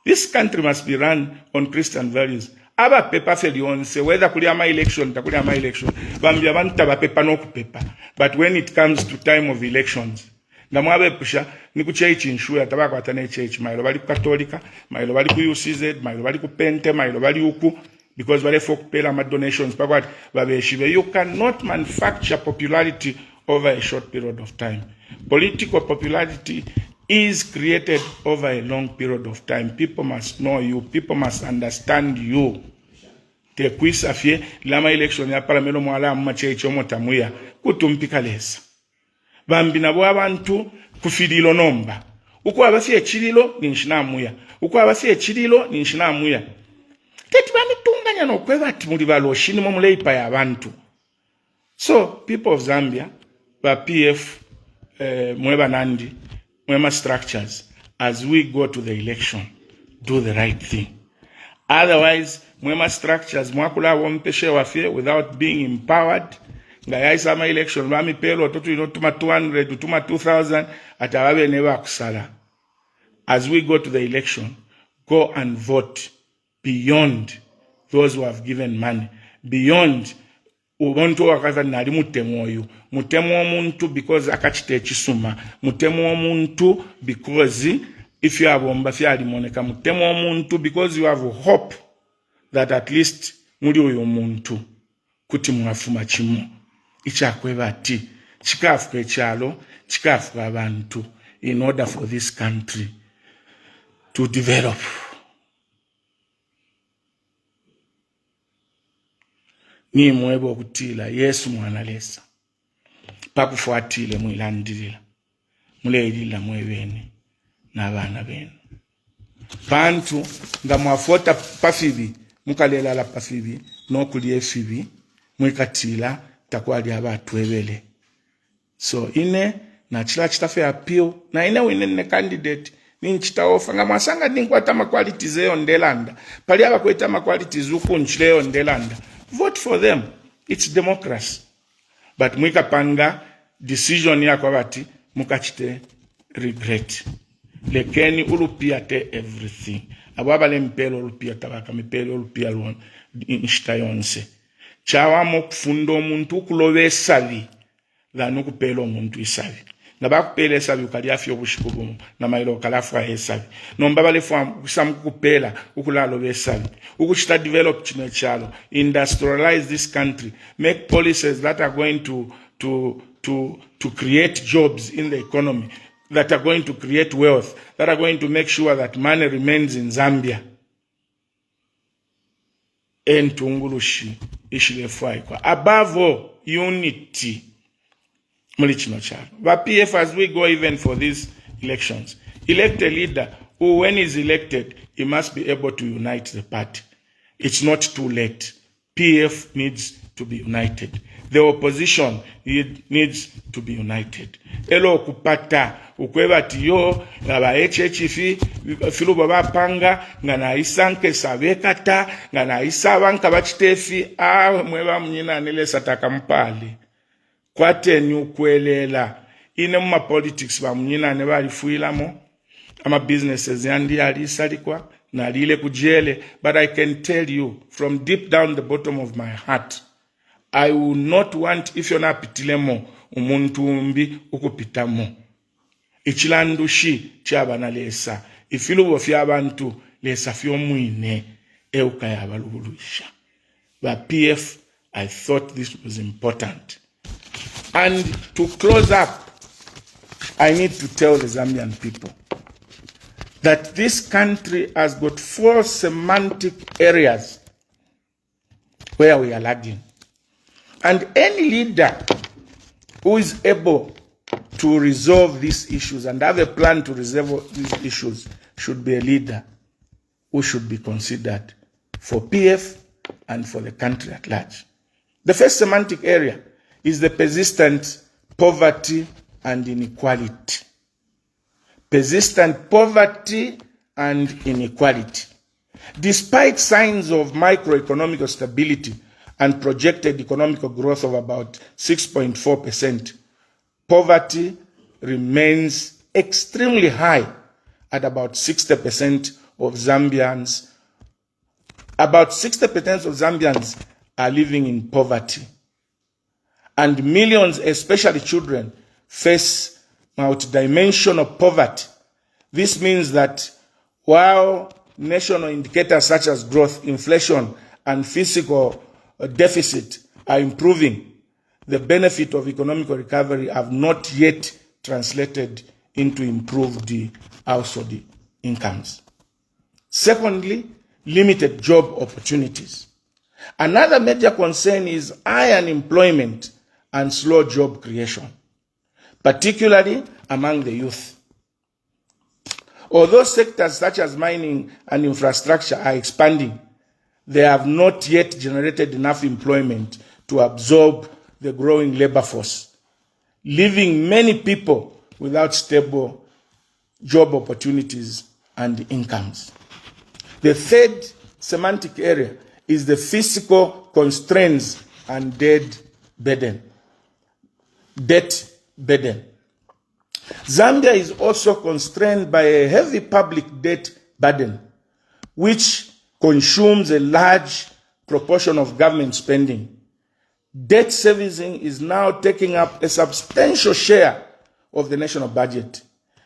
This country must be run on Christian values. Aba pepa felionse whether kuli ama election takuli ama election. Bambia bantu ba pepa no kupepa. But when it comes to time of elections, Namwabe pusha ni ku church insure tabako atane church mailo bali Katolika, mailo bali ku UCZ, mailo bali ku Pente, mailo bali uku, because bale folk pay ma donations pakwa babeshibe. You cannot manufacture popularity over a short period of time. Political popularity is created over a long period of time. People must know you, people must understand you. Te kuisa fie lama election ya paramelo mwala amma church omotamuya kutumpika lesa. Bambi nabo abantu kufidilo nomba. Uko abasi echililo ni nshinamuya. Uko abasi echililo ni nshinamuya. Teti bami tunganya no kweva timuli baloshini mo muleipa ya abantu. So people of Zambia, ba PF mweba nandi, mwema structures, as we go to the election, do the right thing. Otherwise, mwema structures mwakula wompeshe wafie without being empowered. Ngayaisa ama election bami pelo totu inotuma 200 utuma 2000 atawabe never kusala. As we go to the election, go and vote beyond those who have given money, beyond ubonto wakaza nali mutemo oyu, mutemo omuntu because akachite chisuma, mutemo omuntu because if you have ombafya limoneka, mutemo omuntu because you have hope that at least muri oyo muntu kuti mwafuma chimu. Ichakweva ati chikafu kwechalo, chikafu abantu, in order for this country to develop. Ni mwebo kutila Yesu mwana lesa pakufuatile mwilandilila muleilila mwebeni n'abaana benu. Bantu nga mwafota pafibi mukalela la pafibi n'okulya efibi mwekatila takwali abatwebele. So ine na chila chitafe appeal na ine wine candidate ni chitaofa nga mwasanga ninkwata ma qualities eyo ndelanda pali abakweta ma qualities uku nchileyo ndelanda. Vote for them. It's democracy. But mwikapanga decision yako bati mukachite regret. Lekeni ulupia te everything. Ababale mpelo ulupia tabaka mpelo ulupia luon nshitayonse. Chawa mokfundo omuntu ukulowe esabi dhanu kupelo omuntu isabi. Nabakupela esabi ukaliafi obushiku na mailo kalafa esabi. Nombabale kusam kupela ukulalo esabi. Ukushita develop chino chalo. Industrialize this country. Make policies that are going to create jobs in the economy, that are going to create wealth, that are going to make sure that money remains in Zambia. Entungulushi ishilefuaikwa. Above all, unity. But PF, as we go even for these elections, elect a leader who, when he's elected, he must be able to unite the party. It's not too late. PF needs to be united. The opposition needs to be united. Elo kupata ukweba tiyo ngaba HHF filu baba panga ngana isanke sabekata ngana isabanka bachitefi mweba mnyina nile sataka mpali kwate nyukwelela ine mma politics ba mnyina ne bali fuilamo ama businesses yandi ali salikwa na lile kujele. But I can tell you from deep down the bottom of my heart, I will not want if you're not pitilemo umuntu umbi ukupitamo. Ichilandushi chabana lesa. Ifilu wafia abantu lesa fio muine eukaya baluluisha. But PF, I thought this was important. And to close up, I need to tell the Zambian people that this country has got 4 semantic areas where we are lagging. And any leader who is able to resolve these issues and have a plan to resolve these issues should be a leader who should be considered for PF and for the country at large. The first semantic area is the persistent poverty and inequality. Persistent poverty and inequality. Despite signs of microeconomic stability and projected economic growth of about 6.4%, poverty remains extremely high at about 60% of Zambians. About 60% of Zambians are living in poverty. And millions, especially children, face multidimensional poverty. This means that while national indicators such as growth, inflation, and fiscal deficit are improving, the benefit of economic recovery have not yet translated into improved household incomes. Secondly, limited job opportunities. Another major concern is high unemployment and slow job creation, particularly among the youth. Although sectors such as mining and infrastructure are expanding, they have not yet generated enough employment to absorb the growing labor force, leaving many people without stable job opportunities and incomes. The third semantic area is the fiscal constraints and debt burden. Zambia is also constrained by a heavy public debt burden, which consumes a large proportion of government spending. Debt servicing is now taking up a substantial share of the national budget,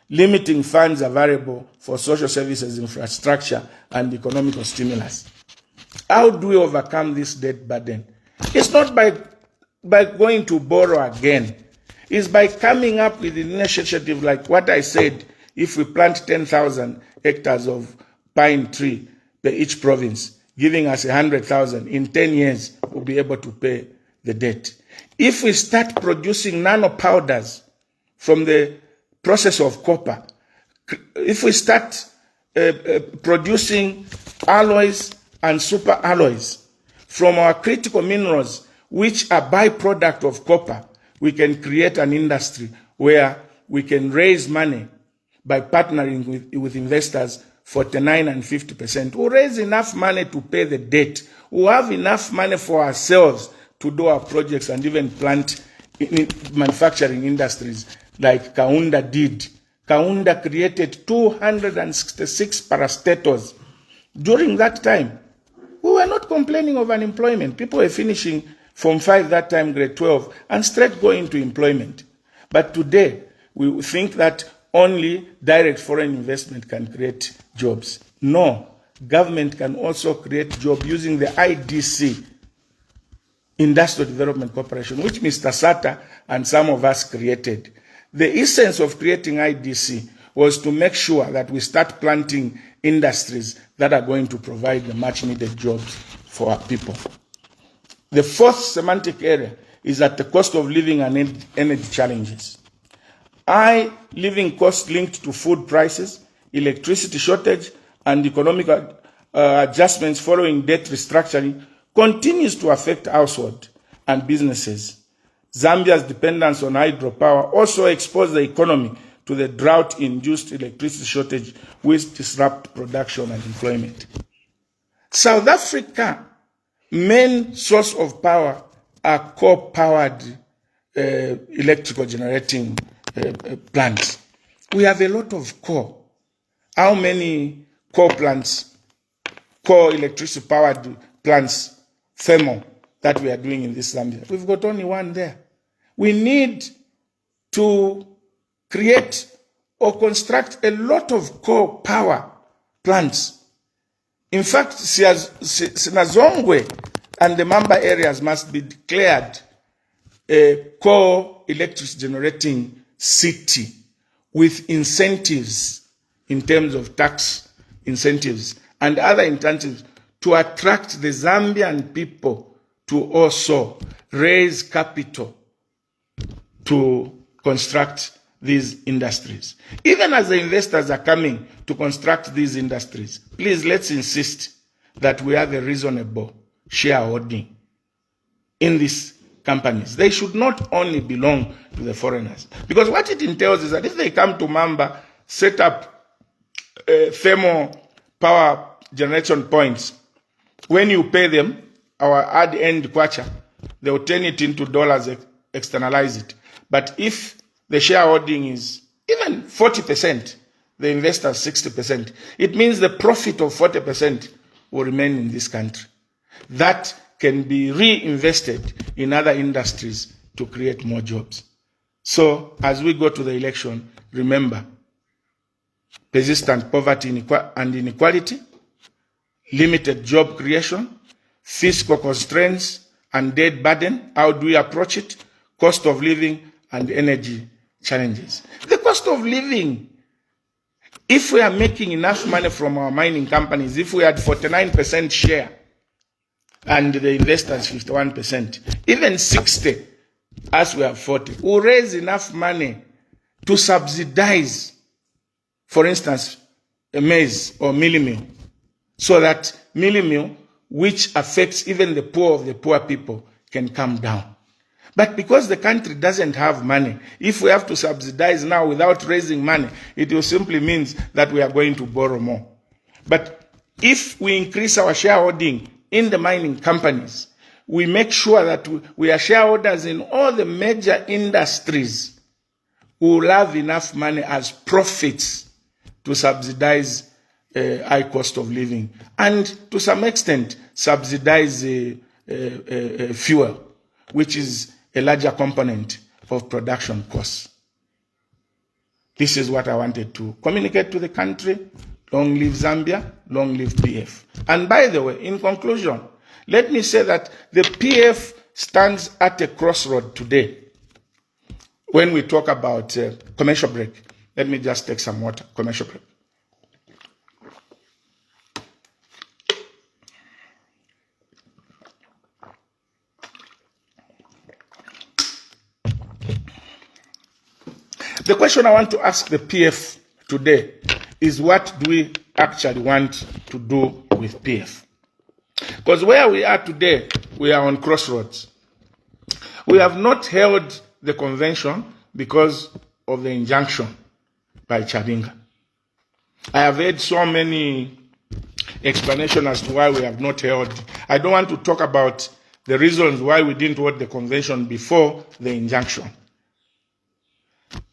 limiting funds available for social services, infrastructure, and economic stimulus. How do we overcome this debt burden? It's not by going to borrow again. It's by coming up with an initiative like what I said. If we plant 10,000 hectares of pine tree per each province, giving us 100,000, in 10 years, we'll be able to pay the debt. If we start producing nano powders from the process of copper, if we start producing alloys and super alloys from our critical minerals, which are byproduct of copper, we can create an industry where we can raise money by partnering with investors 49 and 50%. We'll raise enough money to pay the debt. We'll have enough money for ourselves to do our projects and even plant in manufacturing industries like Kaunda did. Kaunda created 266 parastators. During that time, we were not complaining of unemployment. People were finishing Form 5 that time, grade 12, and straight going into employment. But today, we think that only direct foreign investment can create jobs. No, government can also create jobs using the IDC, Industrial Development Corporation, which Mr. Sata and some of us created. The essence of creating IDC was to make sure that we start planting industries that are going to provide the much needed jobs for our people. The fourth semantic area is at the cost of living and energy challenges. High living costs linked to food prices, electricity shortage, and economic adjustments following debt restructuring continues to affect households and businesses. Zambia's dependence on hydropower also exposed the economy to the drought-induced electricity shortage, which disrupt production and employment. South Africa's main source of power are coal-powered electrical generating plants. We have a lot of coal. How many coal plants, coal electricity powered plants, thermal, that we are doing in this Zambia? We've got only one there. We need to create or construct a lot of coal power plants. In fact, Sinazongwe and the Mamba areas must be declared a coal electricity generating city with incentives in terms of tax incentives and other incentives to attract the Zambian people to also raise capital to construct these industries. Even as the investors are coming to construct these industries, please let's insist that we have a reasonable shareholding in these companies. They should not only belong to the foreigners. Because what it entails is that if they come to Mamba, set up thermal power generation points, when you pay them, our ad-end kwacha, they will turn it into dollars, externalize it. But if the shareholding is even 40%, the investors 60%, it means the profit of 40% will remain in this country. That can be reinvested in other industries to create more jobs. So as we go to the election, remember, persistent poverty and inequality, limited job creation, fiscal constraints and debt burden, how do we approach it, cost of living and energy challenges. The cost of living, if we are making enough money from our mining companies, if we had 49% share and the investors 51%, even 60, as we have 40, we'll raise enough money to subsidize, for instance, a maize or mealie meal, so that mealie meal, which affects even the poor of the poor people, can come down. But because the country doesn't have money, if we have to subsidize now without raising money, it will simply mean that we are going to borrow more. But if we increase our shareholding in the mining companies, we make sure that we are shareholders in all the major industries, we will have enough money as profits to subsidize high cost of living and to some extent subsidize fuel, which is a larger component of production costs. This is what I wanted to communicate to the country. Long live Zambia, long live PF. And by the way, in conclusion, let me say that the PF stands at a crossroad today. When we talk about commercial break, let me just take some water, commercial break. The question I want to ask the PF today is what do we actually want to do with PF. Because where we are today, we are on crossroads. We have not held the convention because of the injunction by Chavinga. I have heard so many explanations as to why we have not held. I don't want to talk about the reasons why we didn't hold the convention before the injunction.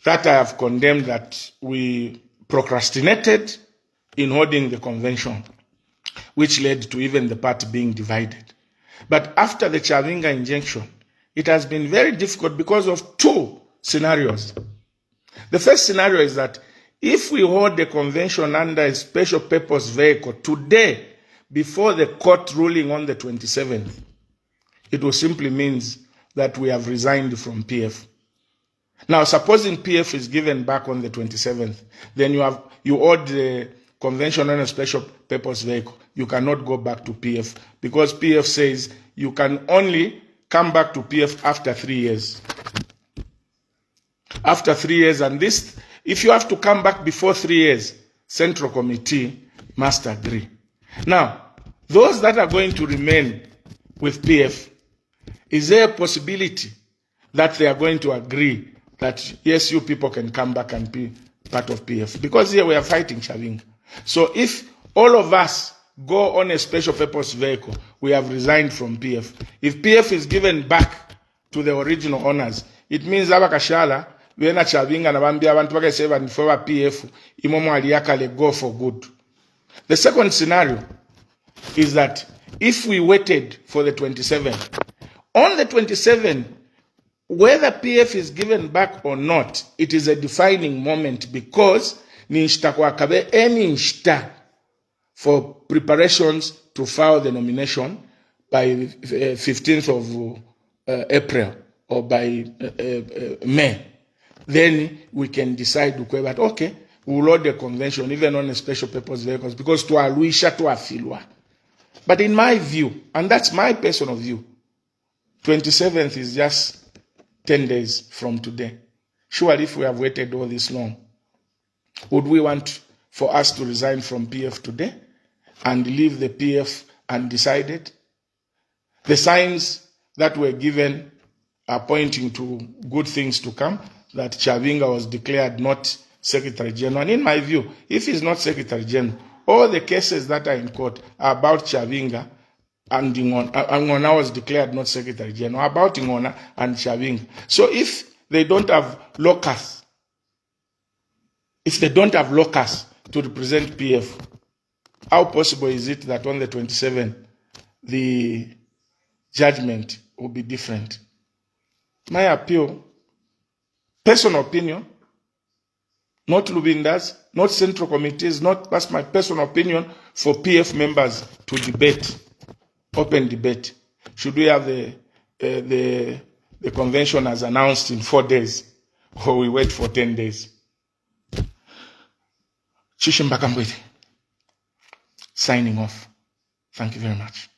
That I have condemned, that we procrastinated in holding the convention, which led to even the party being divided. But after the Chavinga injunction, it has been very difficult because of two scenarios. The first scenario is that if we hold the convention under a special purpose vehicle today, before the court ruling on the 27th, it will simply means that we have resigned from PF. Now, supposing PF is given back on the 27th, then you hold the convention on a special purpose vehicle. You cannot go back to PF because PF says you can only come back to PF after 3 years. After 3 years, and this, if you have to come back before 3 years, Central Committee must agree. Now, those that are going to remain with PF, is there a possibility that they are going to agree that, yes, you people can come back and be part of PF? Because here we are fighting Chavinga. So if all of us go on a special purpose vehicle, we have resigned from PF. If PF is given back to the original owners, it means abakashala wena Chavinga na bambia abantu bakaseva ni for PF imomo aliyakale go for good. The second scenario is that if we waited for the 27th, on the 27th, whether PF is given back or not, it is a defining moment because ni nshita kwa kabe any nshita for preparations to file the nomination by 15th of April or by May. Then we can decide that, okay, we'll load the convention even on a special purpose vehicles because to aluisha to afilwa. But in my view, and that's my personal view, 27th is just 10 days from today. Surely if we have waited all this long, would we want for us to resign from PF today and leave the PF undecided? The signs that were given are pointing to good things to come, that Chavinga was declared not Secretary General. And in my view, if he's not Secretary General, all the cases that are in court are about Chavinga and Ngona was declared not Secretary General, about Ngona and Chavinga. So if they don't have locus, to represent PF, how possible is it that on the 27th, the judgment will be different? My appeal, personal opinion, not Lubinda's, not Central Committees, that's my personal opinion, for PF members to debate, open debate. Should we have the convention as announced in 4 days, or we wait for 10 days? Chishimba Kambwili, signing off. Thank you very much.